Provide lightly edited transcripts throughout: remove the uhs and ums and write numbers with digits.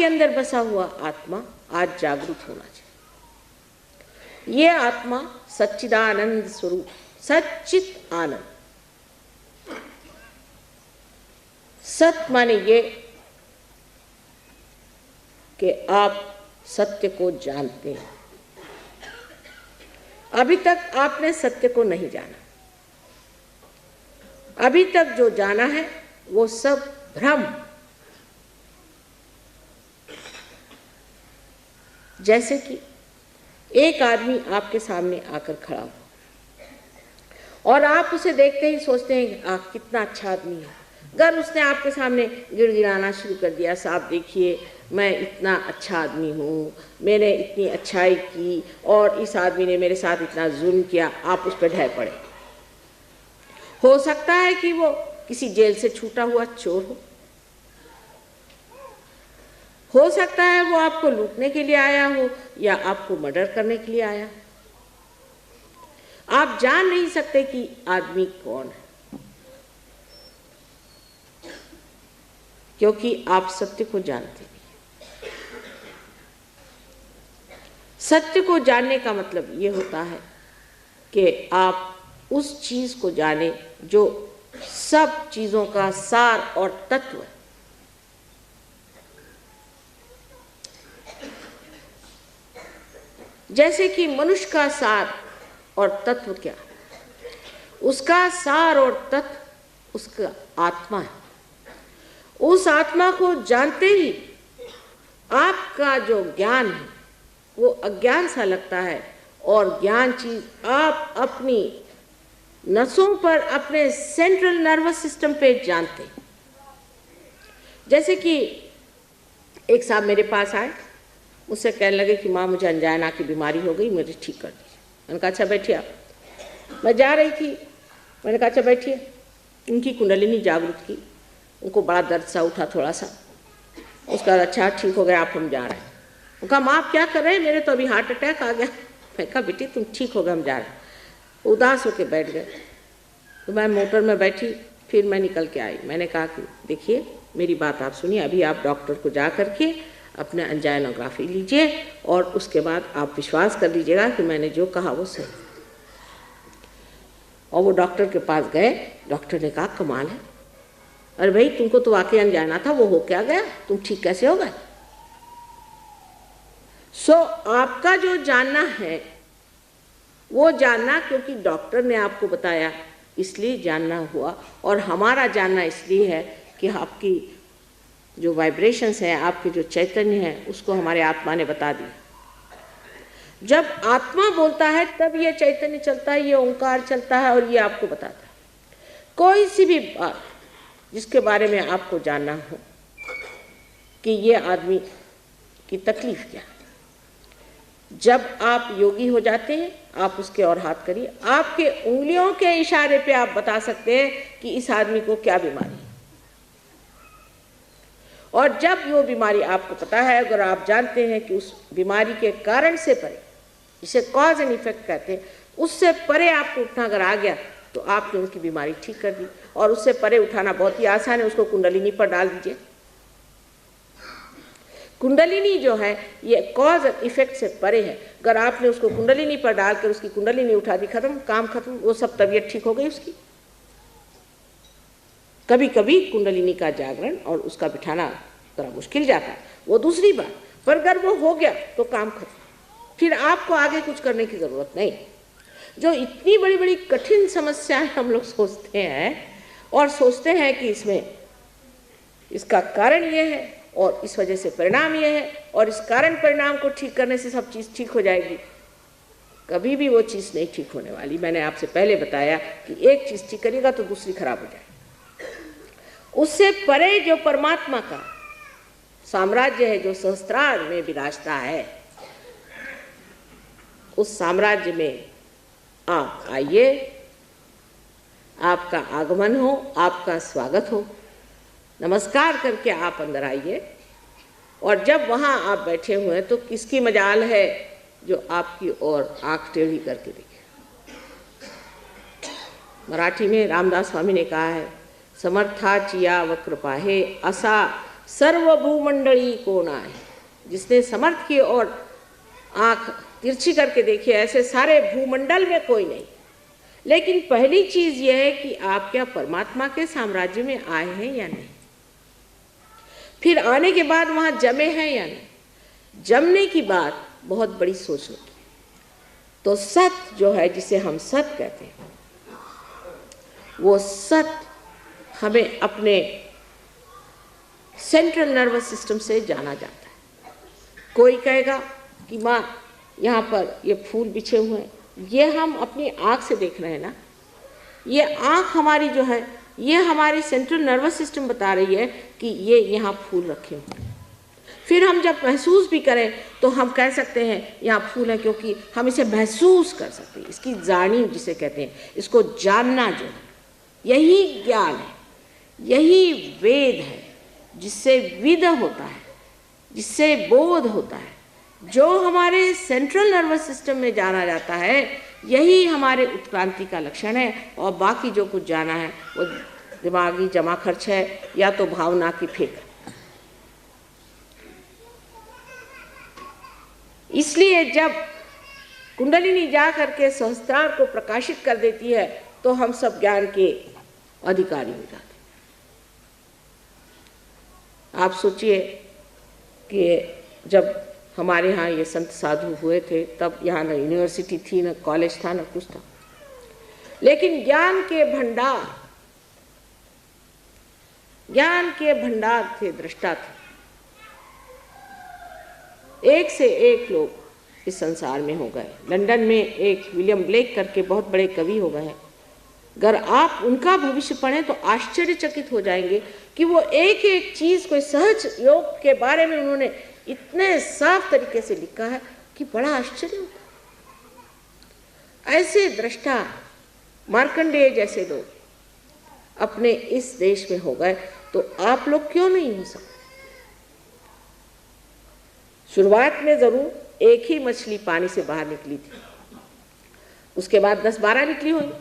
अंदर बसा हुआ आत्मा आज जागृत होना चाहिए। ये आत्मा सच्चिदानंद स्वरूप, सच्चित आनंद। सत माने ये कि आप सत्य को जानते हैं। अभी तक आपने सत्य को नहीं जाना। अभी तक जो जाना है वो सब भ्रम। जैसे कि एक आदमी आपके सामने आकर खड़ा हो और आप उसे देखते ही सोचते हैं आप कितना अच्छा आदमी है। अगर उसने आपके सामने गिड़गिड़ाना शुरू कर दिया, साहब देखिए मैं इतना अच्छा आदमी हूँ, मैंने इतनी अच्छाई की और इस आदमी ने मेरे साथ इतना जुल्म किया, आप उस पर ढह पड़े। हो सकता है कि वो किसी जेल से छूटा हुआ चोर हो सकता है वो आपको लूटने के लिए आया हो या आपको मर्डर करने के लिए आया। आप जान नहीं सकते कि आदमी कौन है, क्योंकि आप सत्य को जानते हैं। सत्य को जानने का मतलब ये होता है कि आप उस चीज को जाने जो सब चीजों का सार और तत्व है। जैसे कि मनुष्य का सार और तत्व क्या है? उसका सार और तत्व उसका आत्मा है। उस आत्मा को जानते ही आपका जो ज्ञान है वो अज्ञान सा लगता है और ज्ञान चीज आप अपनी नसों पर, अपने सेंट्रल नर्वस सिस्टम पे जानते हैं। जैसे कि एक साहब मेरे पास आए, मुझसे कहने लगे कि माँ मुझे अंजाना की बीमारी हो गई, मुझे ठीक कर दीजिए। मैंने कहा अच्छा बैठिए आप। मैं जा रही थी, मैंने कहा अच्छा बैठिए। उनकी कुंडलिनी जागृत की, उनको बड़ा दर्द सा उठा थोड़ा सा। उसका अच्छा ठीक हो गया, आप हम जा रहे हैं। उनका कहा माँ आप क्या कर रहे हैं, मेरे तो अभी हार्ट अटैक आ गया। मैं कहा बेटी तुम ठीक हो गए, हम जा रहे हैं। उदास होकर बैठ गए। तो मैं मोटर में बैठी, फिर मैं निकल के आई। मैंने कहा कि देखिए मेरी बात आप सुनिए, अभी आप डॉक्टर को जा करके अपने एंजाइनोग्राफी लीजिए और उसके बाद आप विश्वास कर लीजिएगा कि मैंने जो कहा वो सही। और वो डॉक्टर के पास गए। डॉक्टर ने कहा कमाल है, अरे भाई तुमको तो वाकई अंजाना था, वो हो क्या गया, तुम ठीक कैसे हो गए? सो आपका जो जानना है वो जानना क्योंकि डॉक्टर ने आपको बताया इसलिए जानना हुआ, और हमारा जानना इसलिए है कि आपकी जो वाइब्रेशंस हैं, आपके जो चैतन्य है, उसको हमारे आत्मा ने बता दिया। जब आत्मा बोलता है तब ये चैतन्य चलता है, ये ओंकार चलता है और ये आपको बताता है। कोई सी भी बात जिसके बारे में आपको जानना हो कि ये आदमी की तकलीफ क्या है, जब आप योगी हो जाते हैं आप उसके और हाथ करिए, आपके उंगलियों के इशारे पे आप बता सकते हैं कि इस आदमी को क्या बीमारी है। और जब वो बीमारी आपको पता है, अगर आप जानते हैं कि उस बीमारी के कारण से परे, इसे कॉज एंड इफेक्ट कहते हैं, उससे परे आपको उठना अगर आ गया तो आपने उनकी बीमारी ठीक कर दी। और उससे परे उठाना बहुत ही आसान है, उसको कुंडलिनी पर डाल दीजिए। कुंडलिनी जो है ये कॉज और इफेक्ट से परे है। अगर आपने उसको कुंडलिनी पर डालकर उसकी कुंडलिनी उठा दी, खत्म, काम खत्म, वो सब तबीयत ठीक हो गई उसकी। कभी कभी कुंडलिनी का जागरण और उसका बिठाना थोड़ा मुश्किल जाता है, वो दूसरी बात, पर अगर वो हो गया तो काम खत्म, फिर आपको आगे कुछ करने की जरूरत नहीं। जो इतनी बड़ी बड़ी कठिन समस्याएं हम लोग सोचते हैं और सोचते हैं कि इसमें इसका कारण ये है और इस वजह से परिणाम ये है और इस कारण परिणाम को ठीक करने से सब चीज़ ठीक हो जाएगी, कभी भी वो चीज़ नहीं ठीक होने वाली। मैंने आपसे पहले बताया कि एक चीज़ ठीक करेगा तो दूसरी खराब हो जाएगी। उससे परे जो परमात्मा का साम्राज्य है, जो सहस्त्रार में विराजता है, उस साम्राज्य में आप आइए, आपका आगमन हो, आपका स्वागत हो, नमस्कार करके आप अंदर आइए। और जब वहाँ आप बैठे हुए हैं तो किसकी मजाल है जो आपकी ओर आँख टेढ़ी करके देखे। मराठी में रामदास स्वामी ने कहा है, समर्थाची या वक्रपाहे असा सर्वभूमंडली कोण आहे, जिसने समर्थ की और आंख तिरछी करके देखी, ऐसे सारे भूमंडल में कोई नहीं। लेकिन पहली चीज यह है कि आप क्या परमात्मा के साम्राज्य में आए हैं या नहीं, फिर आने के बाद वहां जमे हैं या नहीं। जमने की बात बहुत बड़ी सोच होगी। तो सत जो है, जिसे हम सत कहते हैं, वो सत हमें अपने सेंट्रल नर्वस सिस्टम से जाना जाता है। कोई कहेगा कि माँ यहाँ पर ये फूल बिछे हुए हैं, ये हम अपनी आँख से देख रहे हैं ना, ये आँख हमारी जो है, ये हमारी सेंट्रल नर्वस सिस्टम बता रही है कि ये यहाँ फूल रखे हुए हैं। फिर हम जब महसूस भी करें तो हम कह सकते हैं यहाँ फूल है, क्योंकि हम इसे महसूस कर सकते हैं। इसकी जानी जिसे कहते हैं, इसको जानना जो है, यही ज्ञान है, यही वेद है, जिससे विद होता है, जिससे बोध होता है। जो हमारे सेंट्रल नर्वस सिस्टम में जाना जाता है, यही हमारे उत्क्रांति का लक्षण है। और बाकी जो कुछ जाना है वो दिमागी जमा खर्च है या तो भावना की फेंक। इसलिए जब कुंडलिनी जा करके सहस्त्रार को प्रकाशित कर देती है तो हम सब ज्ञान के अधिकारी हो जाते। आप सोचिए कि जब हमारे यहाँ ये संत साधु हुए थे, तब यहाँ न यूनिवर्सिटी थी, न कॉलेज था, न कुछ था, लेकिन ज्ञान के भंडार थे, दृष्टा थे। एक से एक लोग इस संसार में हो गए। लंदन में एक विलियम ब्लेक करके बहुत बड़े कवि हो गए हैं। अगर आप उनका भविष्य पढ़ें तो आश्चर्यचकित हो जाएंगे कि वो एक एक चीज को, सहज योग के बारे में उन्होंने इतने साफ तरीके से लिखा है कि बड़ा आश्चर्य होता है। ऐसे दृष्टा मार्कंडेय जैसे लोग अपने इस देश में हो गए, तो आप लोग क्यों नहीं हो सकते? शुरुआत में जरूर एक ही मछली पानी से बाहर निकली थी, उसके बाद 10-12 निकली होगी,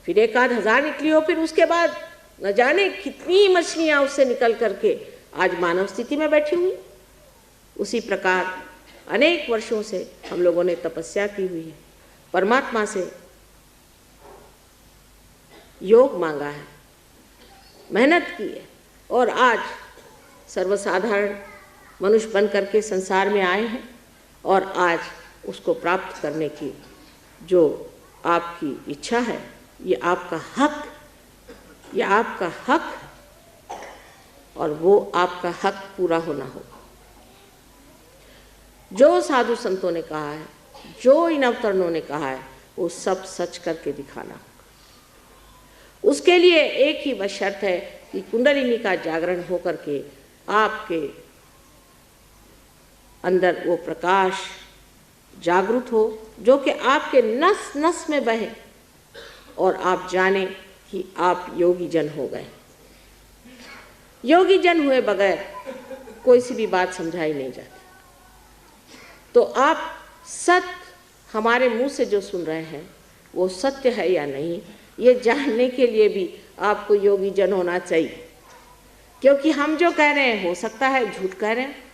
फिर 1,000 निकली हो, फिर उसके बाद न जाने कितनी मछलियां उससे निकल करके आज मानव स्थिति में बैठी हुई। उसी प्रकार अनेक वर्षों से हम लोगों ने तपस्या की हुई है, परमात्मा से योग मांगा है, मेहनत की है, और आज सर्वसाधारण मनुष्य बन करके संसार में आए हैं। और आज उसको प्राप्त करने की जो आपकी इच्छा है, ये आपका हक, ये आपका हक, और वो आपका हक पूरा होना होगा। जो साधु संतों ने कहा है, जो इन अवतरणों ने कहा है, वो सब सच करके दिखाना होगा। उसके लिए एक ही बस शर्त है कि कुंडलिनी का जागरण होकर के आपके अंदर वो प्रकाश जागृत हो, जो कि आपके नस नस में बहे, और आप जाने कि आप योगी जन हो गए। योगी जन हुए बगैर कोई सी भी बात समझाई नहीं जाती। तो आप सत्य हमारे मुंह से जो सुन रहे हैं वो सत्य है या नहीं, ये जानने के लिए भी आपको योगी जन होना चाहिए। क्योंकि हम जो कह रहे हैं हो सकता है झूठ कह रहे हैं,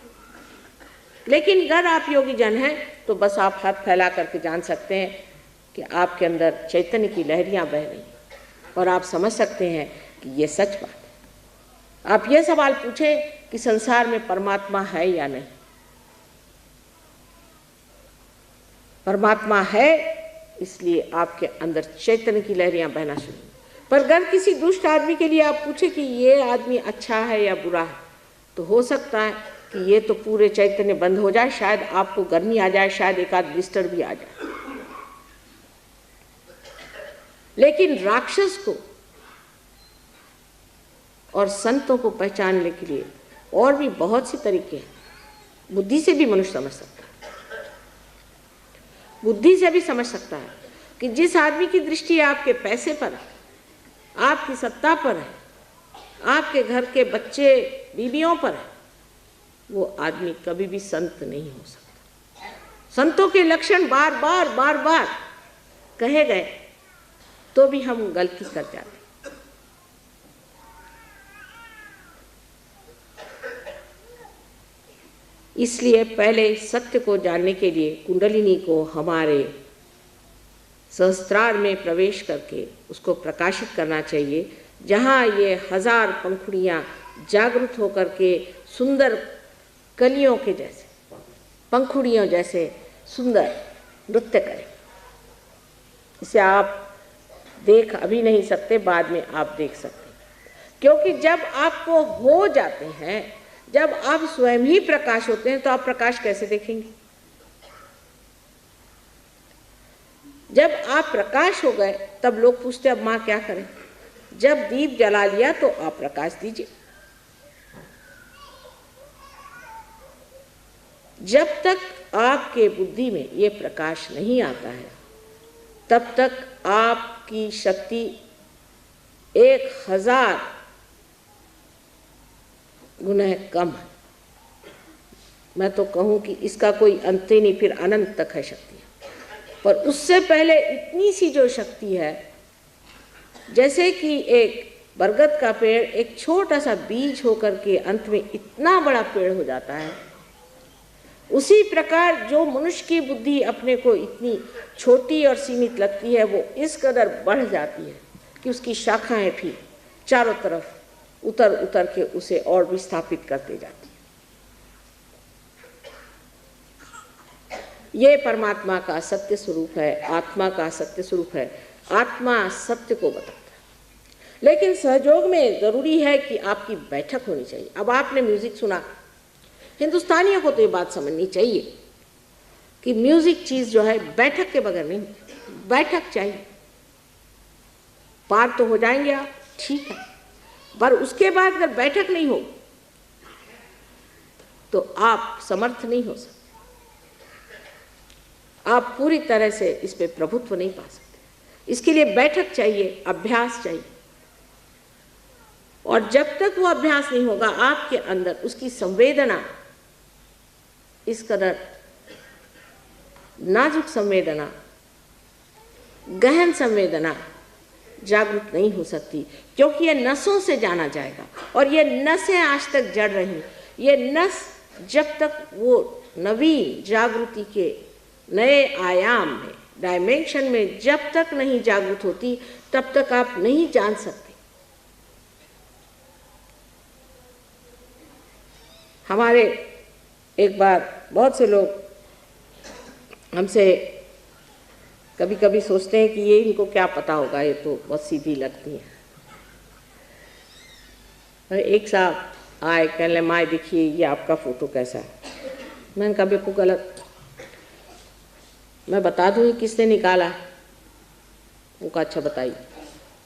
लेकिन अगर आप योगी जन हैं तो बस आप हाथ फैला करके जान सकते हैं कि आपके अंदर चैतन्य की लहरियां बह रही हैं, और आप समझ सकते हैं कि ये सच बात है। आप ये सवाल पूछें कि संसार में परमात्मा है या नहीं। परमात्मा है, इसलिए आपके अंदर चैतन्य की लहरियां बहना शुरू। पर अगर किसी दुष्ट आदमी के लिए आप पूछे कि ये आदमी अच्छा है या बुरा है, तो हो सकता है कि ये तो पूरे चैतन्य बंद हो जाए, शायद आपको गर्मी आ जाए, शायद एक आध ब्लिस्टर भी आ जाए। लेकिन राक्षस को और संतों को पहचानने के लिए और भी बहुत सी तरीके हैं। बुद्धि से भी मनुष्य समझ सकता है, बुद्धि से भी समझ सकता है कि जिस आदमी की दृष्टि आपके पैसे पर है, आपकी सत्ता पर है, आपके घर के बच्चे बीवियों पर है, वो आदमी कभी भी संत नहीं हो सकता। संतों के लक्षण बार बार कहे गए तो भी हम गलती कर जाते। इसलिए पहले सत्य को जानने के लिए कुंडलिनी को हमारे सहस्त्रार में प्रवेश करके उसको प्रकाशित करना चाहिए, जहाँ ये 1000 पंखुड़ियाँ जागृत होकर के सुंदर कलियों के जैसे, पंखुड़ियों जैसे सुंदर नृत्य करें। इसे आप देख अभी नहीं सकते, बाद में आप देख सकते, क्योंकि जब आपको हो जाते हैं, जब आप स्वयं ही प्रकाश होते हैं, तो आप प्रकाश कैसे देखेंगे? जब आप प्रकाश हो गए तब लोग पूछते अब माँ क्या करें? जब दीप जला लिया तो आप प्रकाश दीजिए। जब तक आपके बुद्धि में ये प्रकाश नहीं आता है, तब तक आपकी शक्ति 1000 गुना कम है। मैं तो कहूँ कि इसका कोई अंत ही नहीं, फिर अनंत तक है शक्ति। पर उससे पहले इतनी सी जो शक्ति है, जैसे कि एक बरगद का पेड़ एक छोटा सा बीज होकर के अंत में इतना बड़ा पेड़ हो जाता है, उसी प्रकार जो मनुष्य की बुद्धि अपने को इतनी छोटी और सीमित लगती है, वो इस कदर बढ़ जाती है कि उसकी शाखाएं भी चारों तरफ उतर उतर के उसे और भी स्थापित करते जाती है। ये परमात्मा का सत्य स्वरूप है, आत्मा का सत्य स्वरूप है। आत्मा सत्य को बताता है, लेकिन सहयोग में ज़रूरी है कि आपकी बैठक होनी चाहिए। अब आपने म्यूज़िक सुना, हिंदुस्तानियों को तो ये बात समझनी चाहिए कि म्यूज़िक चीज़ जो है बैठक के बगैर नहीं, बैठक चाहिए। पार तो हो जाएंगे आप, ठीक है, पर उसके बाद अगर बैठक नहीं हो तो आप समर्थ नहीं हो सकते, आप पूरी तरह से इस पे प्रभुत्व नहीं पा सकते। इसके लिए बैठक चाहिए, अभ्यास चाहिए। और जब तक वो अभ्यास नहीं होगा, आपके अंदर उसकी संवेदना, इस कदर नाजुक संवेदना, गहन संवेदना जागृत नहीं हो सकती, क्योंकि ये नसों से जाना जाएगा। और ये नसें आज तक जड़ रही, ये नस जब तक वो नवीन जागृति के नए आयाम में, डायमेंशन में जब तक नहीं जागृत होती, तब तक आप नहीं जान सकते। हमारे एक बार बहुत से लोग हमसे कभी कभी सोचते हैं कि ये इनको क्या पता होगा, ये तो बहुत सीधी लगती है। एक साहब आए, कहने माए देखिए ये आपका फ़ोटो कैसा है। मैंने कहा बिल्कुल गलत, मैं बता दूँ किसने निकाला। वो कहा अच्छा बताइए।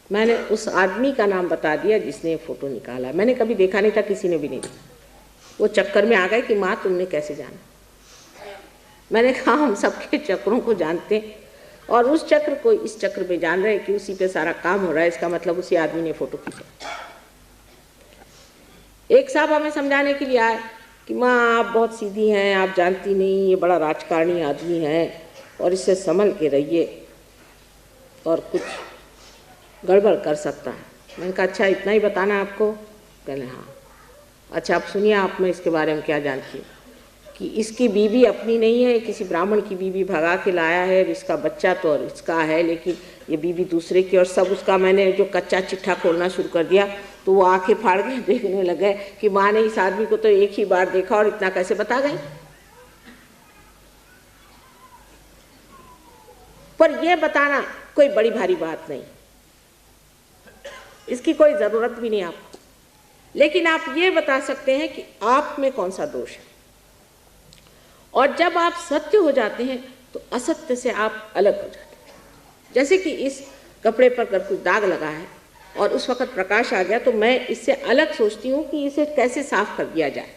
मैंने उस आदमी का नाम बता दिया जिसने ये फ़ोटो निकाला। मैंने कभी देखा नहीं था, किसी ने भी नहीं देखा। वो चक्कर में आ गए कि माँ तुमने कैसे जाना। मैंने कहा हम सबके चक्रों को जानते हैं, और उस चक्र को इस चक्र में जान रहे हैं कि उसी पे सारा काम हो रहा है, इसका मतलब उसी आदमी ने फ़ोटो खींचा। एक साहब हमें समझाने के लिए आए कि माँ आप बहुत सीधी हैं, आप जानती नहीं, ये बड़ा राजकारणी आदमी है और इससे संभल के रहिए और कुछ गड़बड़ कर सकता है। मैंने कहा अच्छा इतना ही बताना आपको? कहले हाँ। अच्छा आप सुनिए, आप में इसके बारे में क्या जानती है कि इसकी बीवी अपनी नहीं है, किसी ब्राह्मण की बीवी भगा के लाया है, इसका बच्चा तो और इसका है, लेकिन ये बीवी दूसरे की। और सब उसका मैंने जो कच्चा चिट्ठा खोलना शुरू कर दिया तो वो आंखें फाड़ के देखने लगे कि माँ ने इस आदमी को तो एक ही बार देखा और इतना कैसे बता गए। पर यह बताना कोई बड़ी भारी बात नहीं, इसकी कोई ज़रूरत भी नहीं आपको, लेकिन आप ये बता सकते हैं कि आप में कौन सा दोष है। और जब आप सत्य हो जाते हैं तो असत्य से आप अलग हो जाते हैं। जैसे कि इस कपड़े पर अगर कोई दाग लगा है और उस वक़्त प्रकाश आ गया तो मैं इससे अलग सोचती हूँ कि इसे कैसे साफ कर दिया जाए।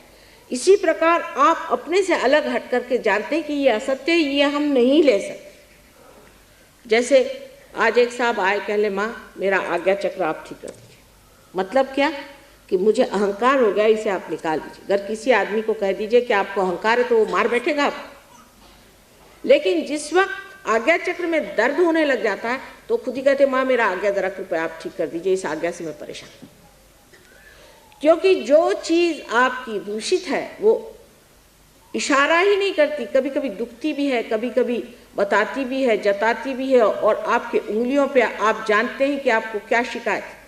इसी प्रकार आप अपने से अलग हट करके जानते हैं कि ये असत्य है, ये हम नहीं ले सकते। जैसे आज एक साहब आए, कहले माँ मेरा आज्ञा चक्र आप ठीक कर दीजिए। मतलब क्या कि मुझे अहंकार हो गया, इसे आप निकाल दीजिए। अगर किसी आदमी को कह दीजिए कि आपको अहंकार है तो वो मार बैठेगा आप। लेकिन जिस वक्त आज्ञा चक्र में दर्द होने लग जाता है तो खुद ही कहते माँ मेरा आज्ञा जरा कृपया आप ठीक कर दीजिए, इस आज्ञा से मैं परेशान हूँ। क्योंकि जो चीज़ आपकी दूषित है वो इशारा ही नहीं करती, कभी कभी दुखती भी है, कभी कभी बताती भी है, जताती भी है, और आपके उंगलियों पे आप जानते हैं कि आपको क्या शिकायत है,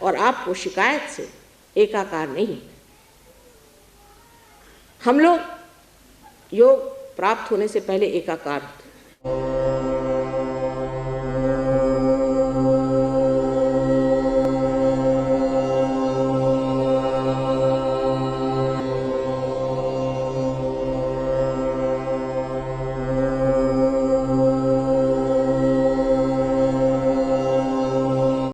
और आप वो शिकायत से एकाकार नहीं। हम लोग योग प्राप्त होने से पहले एकाकार होते।